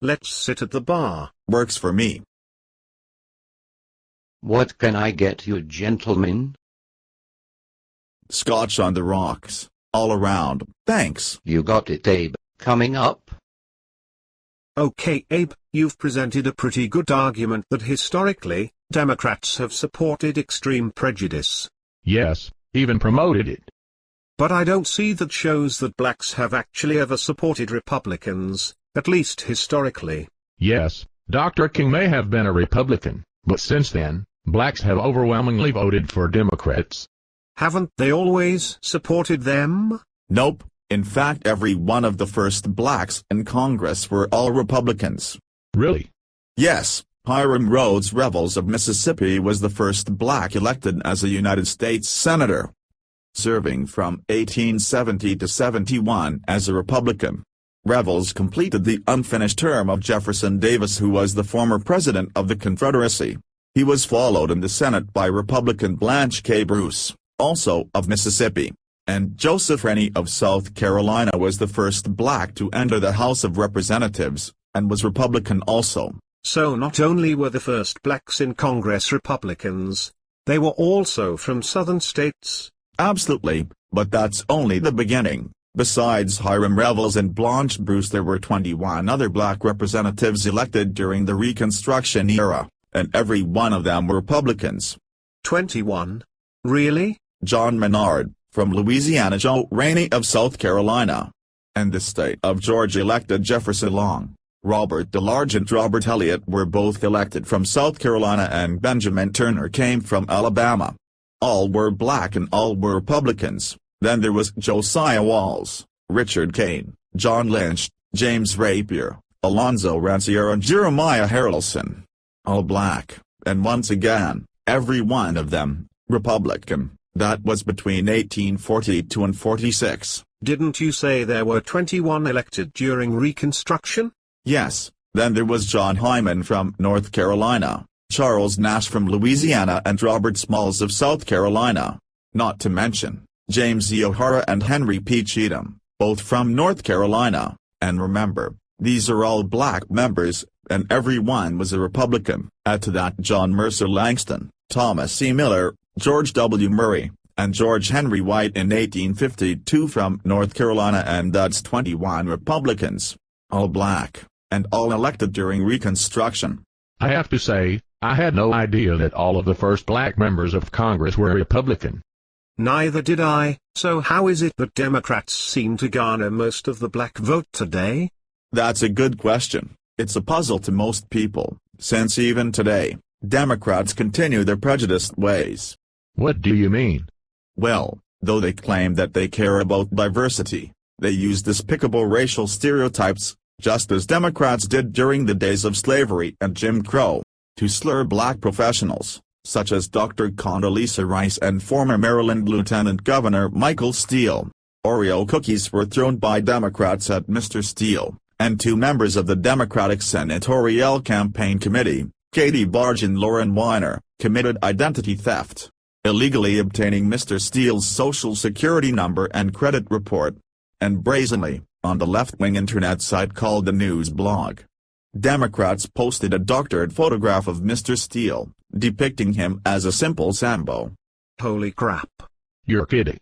let's sit at the bar. Works for me. What can I get you, gentlemen? Scotch on the rocks, all around, thanks. You got it, Abe. Coming up. Okay, Abe, you've presented a pretty good argument that historically, Democrats have supported extreme prejudice. Yes, even promoted it. But I don't see that shows that blacks have actually ever supported Republicans, at least historically. Yes, Dr. King may have been a Republican, but since then, blacks have overwhelmingly voted for Democrats. Haven't they always supported them? Nope. In fact, every one of the first blacks in Congress were all Republicans. Really? Yes, Hiram Rhodes Revels of Mississippi was the first black elected as a United States Senator, serving from 1870 to 71 as a Republican. Revels completed the unfinished term of Jefferson Davis, who was the former president of the Confederacy. He was followed in the Senate by Republican Blanche K. Bruce, also of Mississippi, and Joseph Rennie of South Carolina was the first black to enter the House of Representatives, and was Republican also. So not only were the first blacks in Congress Republicans, they were also from southern states? Absolutely, but that's only the beginning. Besides Hiram Revels and Blanche Bruce, there were 21 other black representatives elected during the Reconstruction era, and every one of them were Republicans. 21? Really? John Menard, from Louisiana; Joe Rainey of South Carolina, and the state of Georgia elected Jefferson Long. Robert DeLarge and Robert Elliott were both elected from South Carolina, and Benjamin Turner came from Alabama. All were black and all were Republicans. Then there was Josiah Walls, Richard Kane, John Lynch, James Rapier, Alonzo Rancière and Jeremiah Harrelson. All black, and once again, every one of them, Republican. That was between 1842 and 46. Didn't you say there were 21 elected during Reconstruction? Yes, then there was John Hyman from North Carolina, Charles Nash from Louisiana and Robert Smalls of South Carolina. Not to mention, James E. O'Hara and Henry P. Cheatham, both from North Carolina, and remember, these are all black members, and every one was a Republican. Add to that John Mercer Langston, Thomas E. Miller, George W. Murray, and George Henry White in 1852 from North Carolina, and that's 21 Republicans. All black, and all elected during Reconstruction. I have to say, I had no idea that all of the first black members of Congress were Republican. Neither did I. So how is it that Democrats seem to garner most of the black vote today? That's a good question. It's a puzzle to most people, since even today, Democrats continue their prejudiced ways. What do you mean? Well, though they claim that they care about diversity, they use despicable racial stereotypes, just as Democrats did during the days of slavery and Jim Crow, to slur black professionals, such as Dr. Condoleezza Rice and former Maryland Lieutenant Governor Michael Steele. Oreo cookies were thrown by Democrats at Mr. Steele, and two members of the Democratic Senatorial Campaign Committee, Katie Barge and Lauren Weiner, committed identity theft, illegally obtaining Mr. Steele's Social Security number and credit report, and brazenly, on the left-wing internet site called the News Blog. Democrats posted a doctored photograph of Mr. Steele, depicting him as a simple Sambo. Holy crap. You're kidding.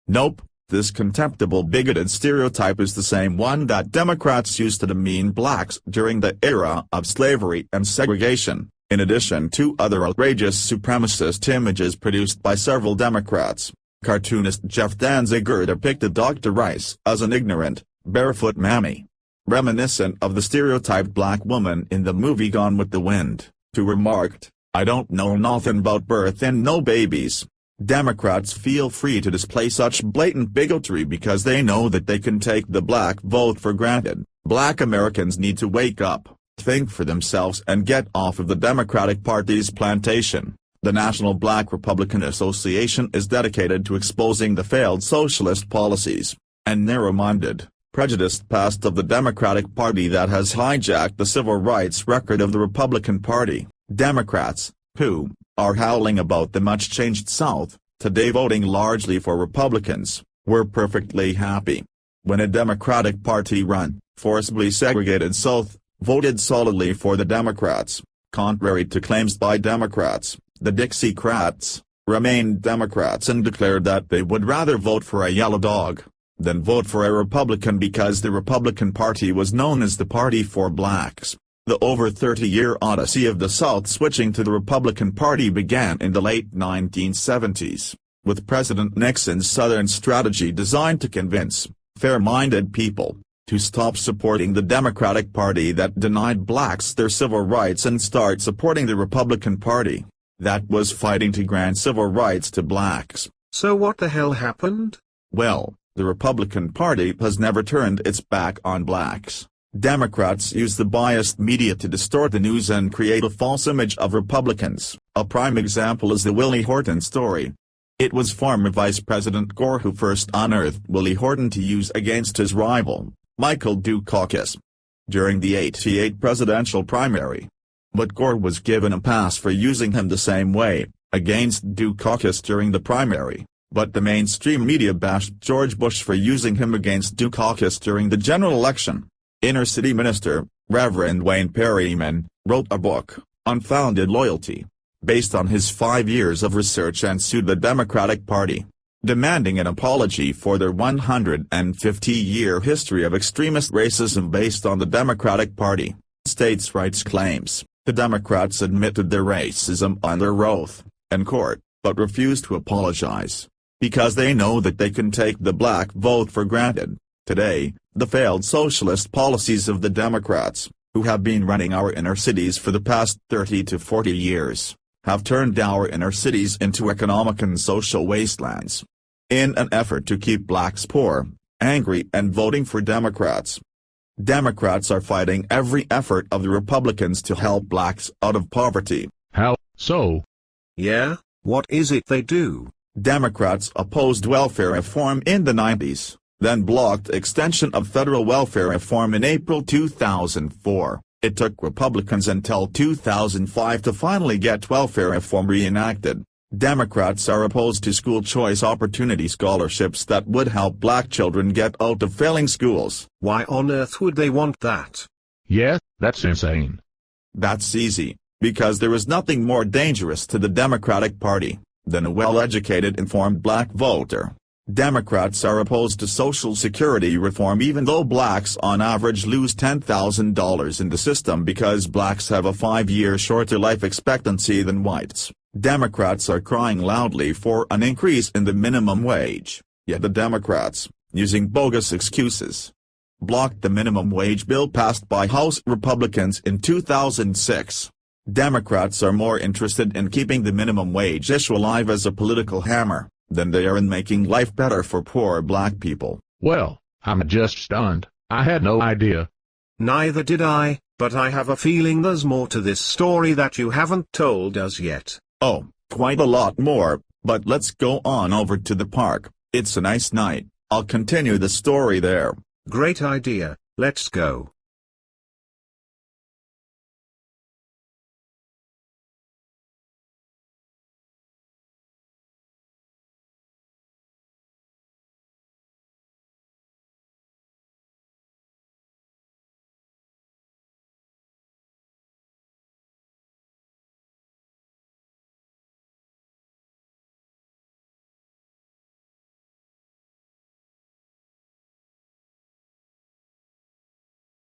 Nope, this contemptible bigoted stereotype is the same one that Democrats used to demean blacks during the era of slavery and segregation, in addition to other outrageous supremacist images produced by several Democrats. Cartoonist Jeff Danziger depicted Dr. Rice as an ignorant, barefoot mammy, reminiscent of the stereotyped black woman in the movie Gone with the Wind, who remarked, "I don't know nothing about birth and no babies." Democrats feel free to display such blatant bigotry because they know that they can take the black vote for granted. Black Americans need to wake up, think for themselves and get off of the Democratic Party's plantation. The National Black Republican Association is dedicated to exposing the failed socialist policies, and narrow-minded, prejudiced past of the Democratic Party that has hijacked the civil rights record of the Republican Party. Democrats, who are howling about the much-changed South, today voting largely for Republicans, were perfectly happy when a Democratic Party-run, forcibly segregated South voted solidly for the Democrats. Contrary to claims by Democrats, the Dixiecrats remained Democrats and declared that they would rather vote for a yellow dog than vote for a Republican because the Republican Party was known as the party for blacks. The over 30-year odyssey of the South switching to the Republican Party began in the late 1970s, with President Nixon's Southern strategy designed to convince fair-minded people to stop supporting the Democratic Party that denied blacks their civil rights and start supporting the Republican Party that was fighting to grant civil rights to blacks. So what the hell happened? Well, the Republican Party has never turned its back on blacks. Democrats use the biased media to distort the news and create a false image of Republicans. A prime example is the Willie Horton story. It was former Vice President Gore who first unearthed Willie Horton to use against his rival, Michael Dukakis, during the '88 presidential primary. But Gore was given a pass for using him the same way, against Dukakis during the primary, but the mainstream media bashed George Bush for using him against Dukakis during the general election. Inner-city minister, Reverend Wayne Perryman, wrote a book, Unfounded Loyalty, based on his 5 years of research and sued the Democratic Party, demanding an apology for their 150-year history of extremist racism based on the Democratic Party. States' rights claims. The Democrats admitted their racism under oath, in court, but refused to apologize, because they know that they can take the black vote for granted. Today, the failed socialist policies of the Democrats, who have been running our inner cities for the past 30 to 40 years, have turned our inner cities into economic and social wastelands. In an effort to keep blacks poor, angry and voting for Democrats, Democrats are fighting every effort of the Republicans to help blacks out of poverty. How so? Yeah, what is it they do? Democrats opposed welfare reform in the 90s, then blocked extension of federal welfare reform in April 2004. It took Republicans until 2005 to finally get welfare reform reenacted. Democrats are opposed to school choice opportunity scholarships that would help black children get out of failing schools. Why on earth would they want that? Yeah, that's insane. That's easy, because there is nothing more dangerous to the Democratic Party than a well-educated informed black voter. Democrats are opposed to Social Security reform even though blacks on average lose $10,000 in the system because blacks have a 5-year shorter life expectancy than whites. Democrats are crying loudly for an increase in the minimum wage, yet the Democrats, using bogus excuses, blocked the minimum wage bill passed by House Republicans in 2006. Democrats are more interested in keeping the minimum wage issue alive as a political hammer than they are in making life better for poor black people. Well, I'm just stunned. I had no idea. Neither did I, but I have a feeling there's more to this story that you haven't told us yet. Oh, quite a lot more, but let's go on over to the park. It's a nice night. I'll continue the story there. Great idea, let's go.